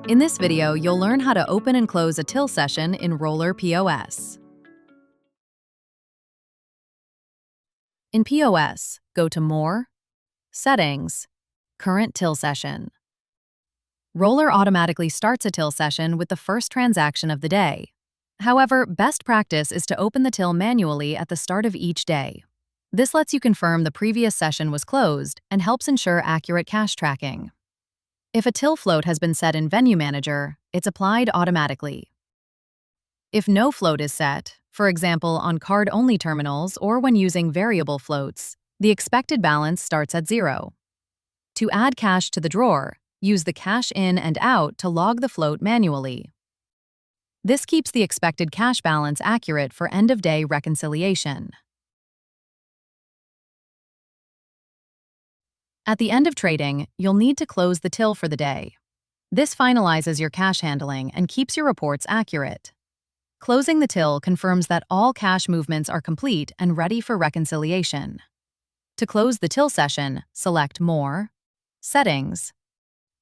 In this video, you'll learn how to open and close a till session in Roller POS. In POS, go to More, Settings, Current Till Session. Roller automatically starts a till session with the first transaction of the day. However, best practice is to open the till manually at the start of each day. This lets you confirm the previous session was closed and helps ensure accurate cash tracking. If a till float has been set in Venue Manager, it's applied automatically. If no float is set, for example on card-only terminals or when using variable floats, the expected balance starts at 0. To add cash to the drawer, use the Cash In and Out to log the float manually. This keeps the expected cash balance accurate for end-of-day reconciliation. At the end of trading, you'll need to close the till for the day. This finalizes your cash handling and keeps your reports accurate. Closing the till confirms that all cash movements are complete and ready for reconciliation. To close the till session, select More, Settings,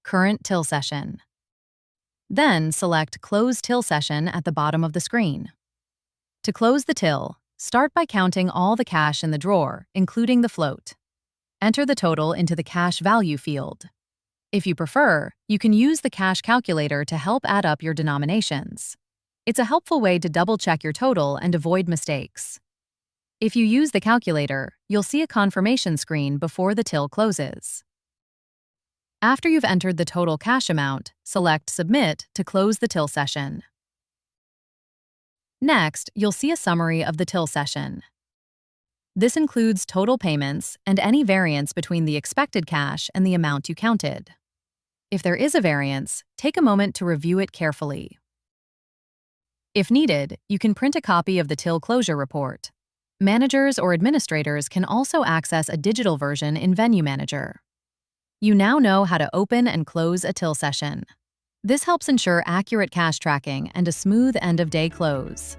Current Till Session. Then select Close Till Session at the bottom of the screen. To close the till, start by counting all the cash in the drawer, including the float. Enter the total into the cash value field. If you prefer, you can use the cash calculator to help add up your denominations. It's a helpful way to double-check your total and avoid mistakes. If you use the calculator, you'll see a confirmation screen before the till closes. After you've entered the total cash amount, select Submit to close the till session. Next, you'll see a summary of the till session. This includes total payments and any variance between the expected cash and the amount you counted. If there is a variance, take a moment to review it carefully. If needed, you can print a copy of the till closure report. Managers or administrators can also access a digital version in Venue Manager. You now know how to open and close a till session. This helps ensure accurate cash tracking and a smooth end-of-day close.